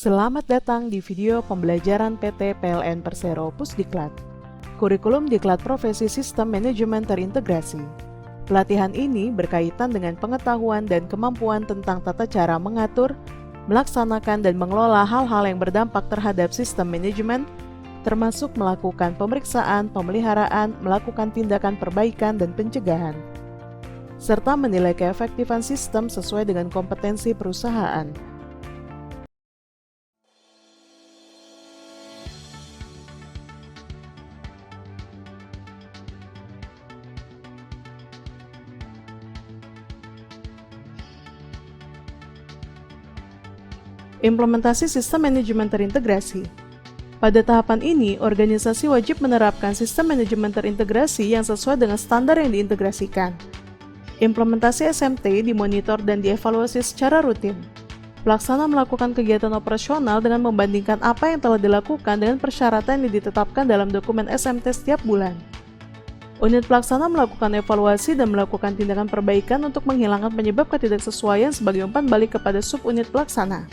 Selamat datang di video pembelajaran PT PLN Persero Pusdiklat. Kurikulum Diklat Profesi Sistem Manajemen Terintegrasi. Pelatihan ini berkaitan dengan pengetahuan dan kemampuan tentang tata cara mengatur, melaksanakan dan mengelola hal-hal yang berdampak terhadap sistem manajemen, termasuk melakukan pemeriksaan, pemeliharaan, melakukan tindakan perbaikan dan pencegahan, serta menilai keefektifan sistem sesuai dengan kompetensi perusahaan. Implementasi sistem manajemen terintegrasi. Pada tahapan ini, organisasi wajib menerapkan sistem manajemen terintegrasi yang sesuai dengan standar yang diintegrasikan. Implementasi SMT dimonitor dan dievaluasi secara rutin. Pelaksana melakukan kegiatan operasional dengan membandingkan apa yang telah dilakukan dengan persyaratan yang ditetapkan dalam dokumen SMT setiap bulan. Unit pelaksana melakukan evaluasi dan melakukan tindakan perbaikan untuk menghilangkan penyebab ketidaksesuaian sebagai umpan balik kepada subunit pelaksana.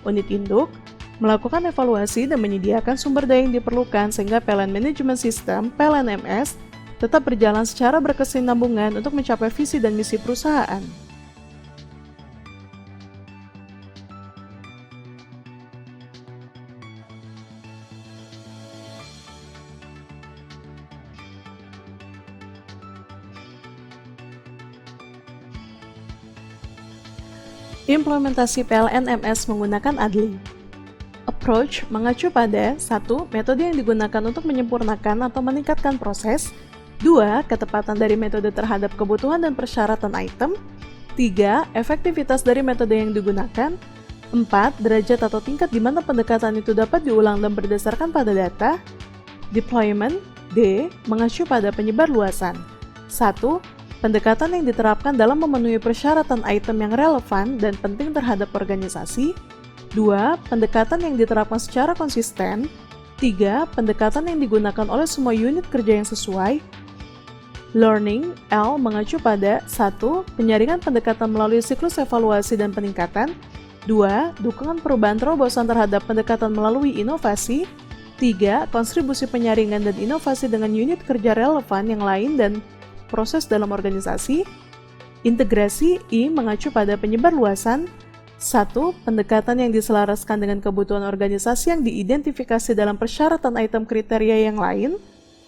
Unit induk melakukan evaluasi dan menyediakan sumber daya yang diperlukan sehingga PLN Management System (PLN-MS) tetap berjalan secara berkesinambungan untuk mencapai visi dan misi perusahaan. Implementasi PLN-MS menggunakan ADLI. Approach mengacu pada 1. Metode yang digunakan untuk menyempurnakan atau meningkatkan proses. 2. Ketepatan dari metode terhadap kebutuhan dan persyaratan item. 3. Efektivitas dari metode yang digunakan. 4. Derajat atau tingkat di mana pendekatan itu dapat diulang dan berdasarkan pada data. Deployment. D. Mengacu pada penyebar luasan. 1. Pendekatan yang diterapkan dalam memenuhi persyaratan item yang relevan dan penting terhadap organisasi. 2. Pendekatan yang diterapkan secara konsisten. 3. Pendekatan yang digunakan oleh semua unit kerja yang sesuai. Learning. L. Mengacu pada 1. Penyaringan pendekatan melalui siklus evaluasi dan peningkatan. 2. Dukungan perubahan terobosan terhadap pendekatan melalui inovasi. 3. Kontribusi penyaringan dan inovasi dengan unit kerja relevan yang lain dan proses dalam organisasi. Integrasi. I. Mengacu pada penyebar luasan. 1. Pendekatan yang diselaraskan dengan kebutuhan organisasi yang diidentifikasi dalam persyaratan item kriteria yang lain.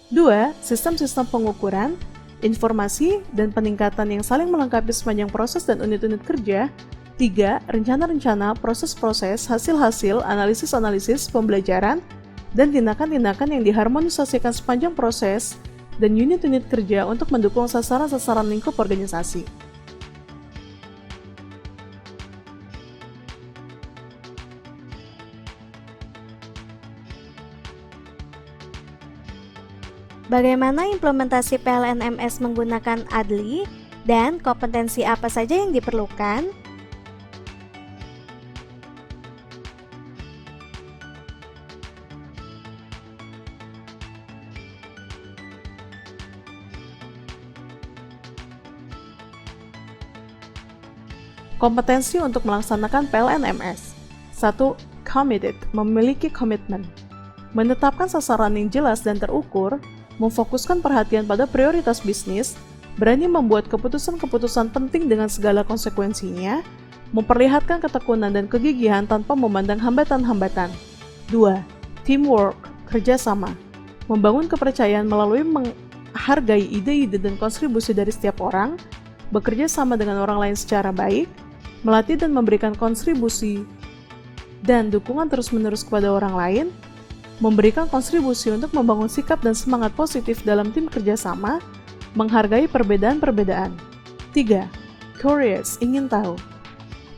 2. Sistem-sistem pengukuran, informasi, dan peningkatan yang saling melengkapi sepanjang proses dan unit-unit kerja. 3. Rencana-rencana, proses-proses, hasil-hasil, analisis-analisis, pembelajaran, dan tindakan-tindakan yang diharmonisasikan sepanjang proses dan unit-unit kerja untuk mendukung sasaran-sasaran lingkup organisasi. Bagaimana implementasi PLN-MS menggunakan ADLI dan kompetensi apa saja yang diperlukan? Kompetensi untuk melaksanakan PLN-MS. 1. Committed, memiliki komitmen. Menetapkan sasaran yang jelas dan terukur, memfokuskan perhatian pada prioritas bisnis, berani membuat keputusan-keputusan penting dengan segala konsekuensinya, memperlihatkan ketekunan dan kegigihan tanpa memandang hambatan-hambatan. 2. Teamwork, kerjasama. Membangun kepercayaan melalui menghargai ide-ide dan kontribusi dari setiap orang, bekerja sama dengan orang lain secara baik, melatih dan memberikan kontribusi dan dukungan terus-menerus kepada orang lain, memberikan kontribusi untuk membangun sikap dan semangat positif dalam tim kerjasama, menghargai perbedaan-perbedaan. 3. Curious, ingin tahu.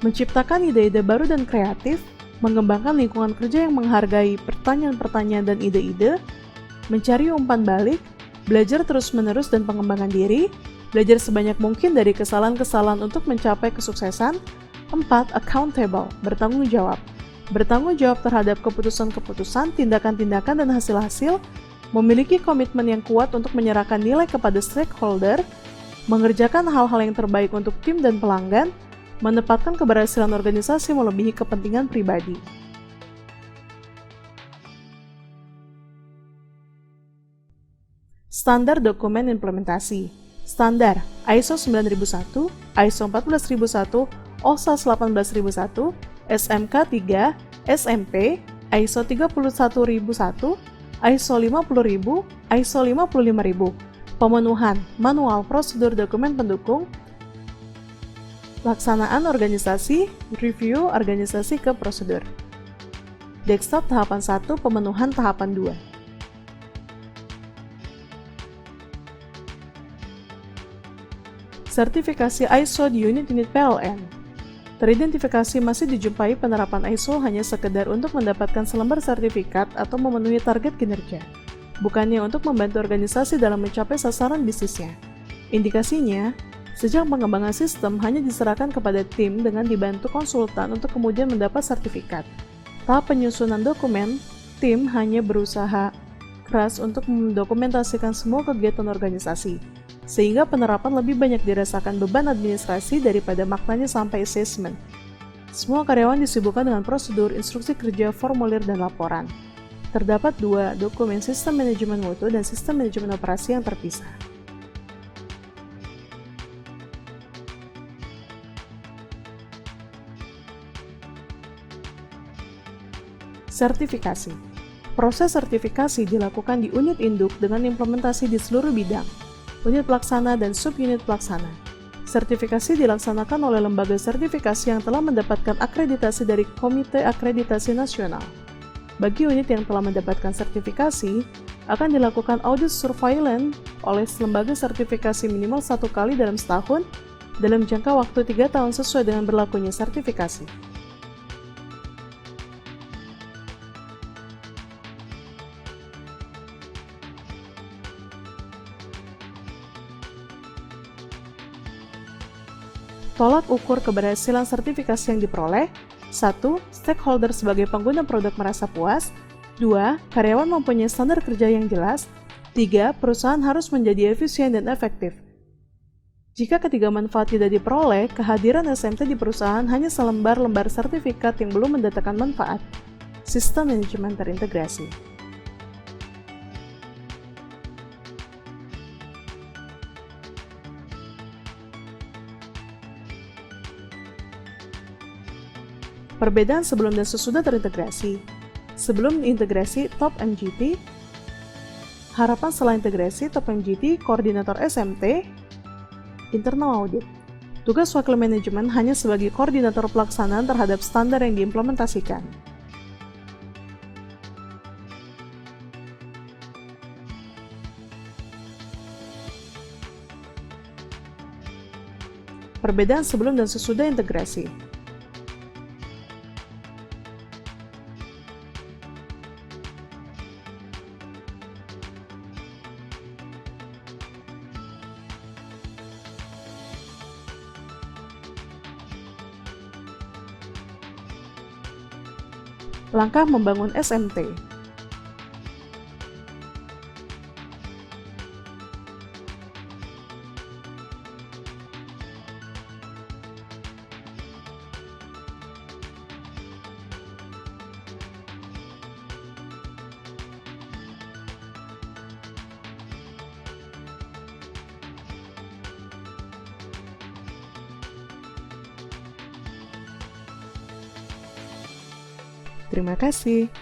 Menciptakan ide-ide baru dan kreatif, mengembangkan lingkungan kerja yang menghargai pertanyaan-pertanyaan dan ide-ide, mencari umpan balik, belajar terus-menerus dan pengembangan diri, belajar sebanyak mungkin dari kesalahan-kesalahan untuk mencapai kesuksesan. 4. Accountable, bertanggung jawab. Bertanggung jawab terhadap keputusan-keputusan, tindakan-tindakan, dan hasil-hasil, memiliki komitmen yang kuat untuk menyerahkan nilai kepada stakeholder, mengerjakan hal-hal yang terbaik untuk tim dan pelanggan, menempatkan keberhasilan organisasi melebihi kepentingan pribadi. Standar dokumen implementasi. Standar ISO 9001, ISO 14001, OSHA 18001, SMK 3, SMP, ISO 31001, ISO 50000, ISO 55000. Pemenuhan manual prosedur dokumen pendukung, laksanaan organisasi, review organisasi ke prosedur. Desktop tahapan 1, pemenuhan tahapan 2. Sertifikasi ISO di unit-unit PLN. Teridentifikasi masih dijumpai penerapan ISO hanya sekedar untuk mendapatkan selembar sertifikat atau memenuhi target kinerja, bukannya untuk membantu organisasi dalam mencapai sasaran bisnisnya. Indikasinya, sejak pengembangan sistem hanya diserahkan kepada tim dengan dibantu konsultan untuk kemudian mendapat sertifikat. Tahap penyusunan dokumen, tim hanya berusaha keras untuk mendokumentasikan semua kegiatan organisasi, sehingga penerapan lebih banyak dirasakan beban administrasi daripada maknanya sampai assessment. Semua karyawan disibukkan dengan prosedur, instruksi kerja, formulir, dan laporan. Terdapat 2 dokumen sistem manajemen mutu dan sistem manajemen operasi yang terpisah. Sertifikasi. Proses sertifikasi dilakukan di unit induk dengan implementasi di seluruh bidang, unit pelaksana dan subunit pelaksana. Sertifikasi dilaksanakan oleh lembaga sertifikasi yang telah mendapatkan akreditasi dari Komite Akreditasi Nasional. Bagi unit yang telah mendapatkan sertifikasi, akan dilakukan audit surveillance oleh lembaga sertifikasi minimal 1 kali dalam setahun dalam jangka waktu 3 tahun sesuai dengan berlakunya sertifikasi. Tolak ukur keberhasilan sertifikasi yang diperoleh. 1. Stakeholder sebagai pengguna produk merasa puas. 2. Karyawan mempunyai standar kerja yang jelas. 3. Perusahaan harus menjadi efisien dan efektif. Jika ketiga manfaat tidak diperoleh, kehadiran SMT di perusahaan hanya selembar-lembar sertifikat yang belum mendatangkan manfaat. Sistem manajemen terintegrasi. Perbedaan sebelum dan sesudah terintegrasi. Sebelum integrasi Top MGT, harapan setelah integrasi Top MGT, koordinator SMT, internal audit. Tugas wakil manajemen hanya sebagai koordinator pelaksanaan terhadap standar yang diimplementasikan. Perbedaan sebelum dan sesudah integrasi. Langkah membangun SMT. Terima kasih.